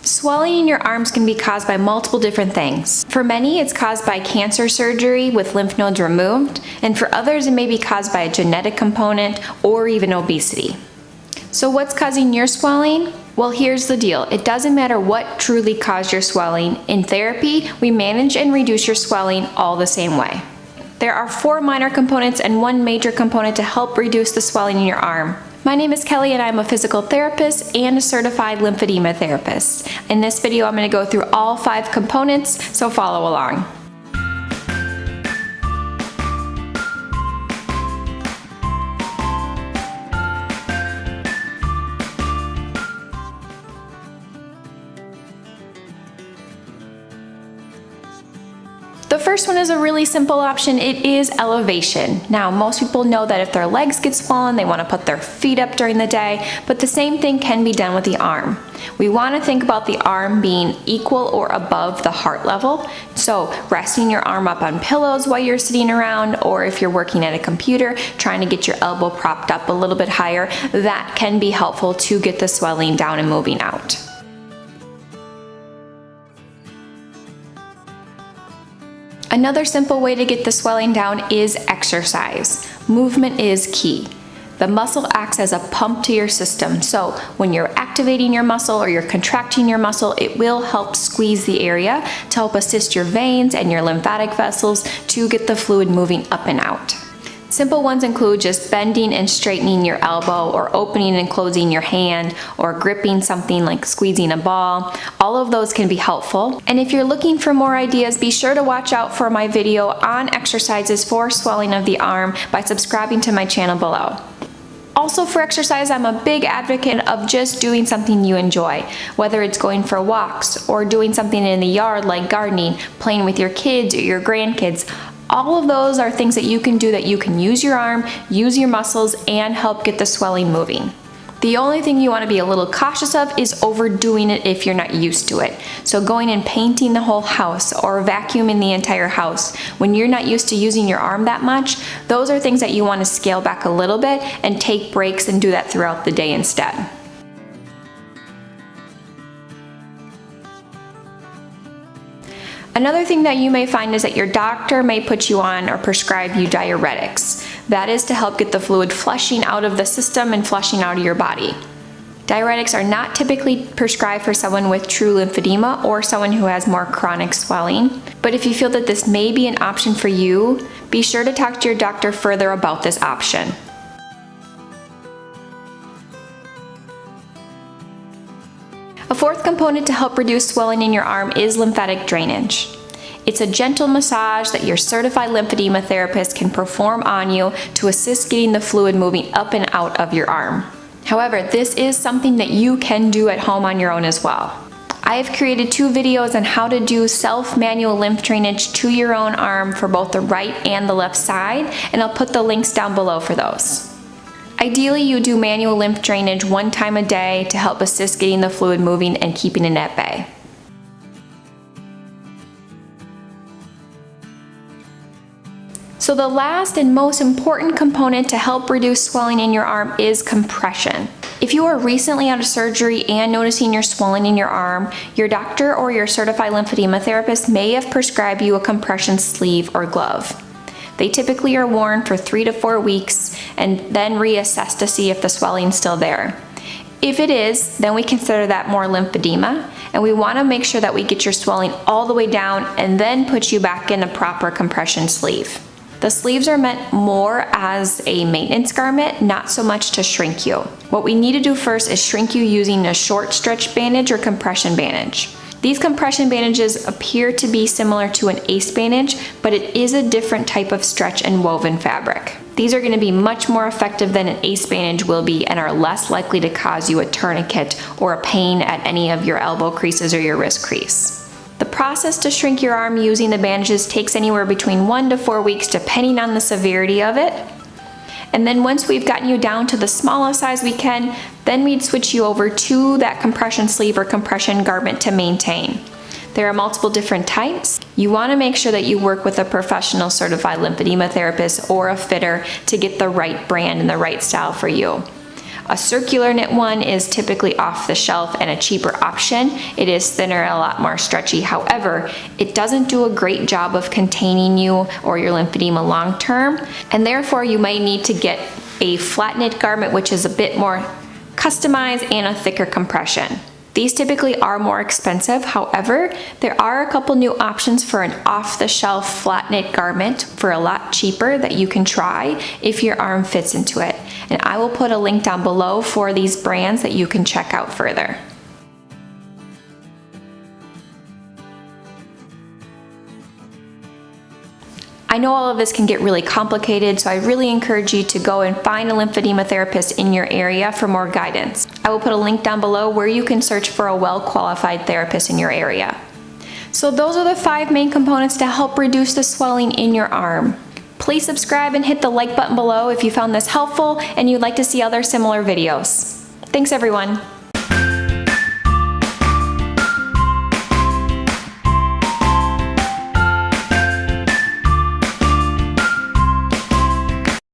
Swelling in your arms can be caused by multiple different things. For many, it's caused by cancer surgery with lymph nodes removed, and for others, it may be caused by a genetic component or even obesity. So what's causing your swelling? Well, here's the deal. It doesn't matter what truly caused your swelling. In therapy, we manage and reduce your swelling all the same way. There are 4 minor components and 1 major component to help reduce the swelling in your arm. My name is Kelly and I'm a physical therapist and a certified lymphedema therapist. In this video, I'm going to go through all 5 components, so follow along. The first one is a really simple option. It is elevation. Now, most people know that if their legs get swollen, they want to put their feet up during the day, but the same thing can be done with the arm. We want to think about the arm being equal or above the heart level. So resting your arm up on pillows while you're sitting around, or if you're working at a computer, trying to get your elbow propped up a little bit higher, that can be helpful to get the swelling down and moving out. Another simple way to get the swelling down is exercise. Movement is key. The muscle acts as a pump to your system, so when you're activating your muscle or you're contracting your muscle, it will help squeeze the area to help assist your veins and your lymphatic vessels to get the fluid moving up and out. Simple ones include just bending and straightening your elbow, or opening and closing your hand, or gripping something like squeezing a ball. All of those can be helpful. And if you're looking for more ideas, be sure to watch out for my video on exercises for swelling of the arm by subscribing to my channel below. Also, for exercise, I'm a big advocate of just doing something you enjoy, whether it's going for walks or doing something in the yard like gardening, playing with your kids or your grandkids. All of those are things that you can do that you can use your arm, use your muscles, and help get the swelling moving. The only thing you want to be a little cautious of is overdoing it if you're not used to it. So going and painting the whole house or vacuuming the entire house when you're not used to using your arm that much, those are things that you want to scale back a little bit and take breaks and do that throughout the day instead. Another thing that you may find is that your doctor may put you on or prescribe you diuretics. That is to help get the fluid flushing out of the system and flushing out of your body. Diuretics are not typically prescribed for someone with true lymphedema or someone who has more chronic swelling. But if you feel that this may be an option for you, be sure to talk to your doctor further about this option. A 4th component to help reduce swelling in your arm is lymphatic drainage. It's a gentle massage that your certified lymphedema therapist can perform on you to assist getting the fluid moving up and out of your arm. However, this is something that you can do at home on your own as well. I have created 2 videos on how to do self-manual lymph drainage to your own arm for both the right and the left side, and I'll put the links down below for those. Ideally, you do manual lymph drainage 1 time a day to help assist getting the fluid moving and keeping it at bay. So the last and most important component to help reduce swelling in your arm is compression. If you are recently out of surgery and noticing you're swelling in your arm, your doctor or your certified lymphedema therapist may have prescribed you a compression sleeve or glove. They typically are worn for 3 to 4 weeks and then reassessed to see if the swelling's still there. If it is, then we consider that more lymphedema, and we want to make sure that we get your swelling all the way down and then put you back in a proper compression sleeve. The sleeves are meant more as a maintenance garment, not so much to shrink you. What we need to do first is shrink you using a short stretch bandage or compression bandage. These compression bandages appear to be similar to an ACE bandage, but it is a different type of stretch and woven fabric. These are going to be much more effective than an ACE bandage will be and are less likely to cause you a tourniquet or a pain at any of your elbow creases or your wrist crease. The process to shrink your arm using the bandages takes anywhere between 1 to 4 weeks depending on the severity of it. And then once we've gotten you down to the smallest size we can, then we'd switch you over to that compression sleeve or compression garment to maintain. There are multiple different types. You want to make sure that you work with a professional certified lymphedema therapist or a fitter to get the right brand and the right style for you. A circular knit one is typically off the shelf and a cheaper option. It is thinner and a lot more stretchy. However, it doesn't do a great job of containing you or your lymphedema long term, and therefore you might need to get a flat knit garment, which is a bit more customized and a thicker compression. These typically are more expensive. However, there are a couple new options for an off-the-shelf flat knit garment for a lot cheaper that you can try if your arm fits into it. And I will put a link down below for these brands that you can check out further. I know all of this can get really complicated, so I really encourage you to go and find a lymphedema therapist in your area for more guidance. I will put a link down below where you can search for a well-qualified therapist in your area. So those are the 5 main components to help reduce the swelling in your arm. Please subscribe and hit the like button below if you found this helpful and you'd like to see other similar videos. Thanks everyone.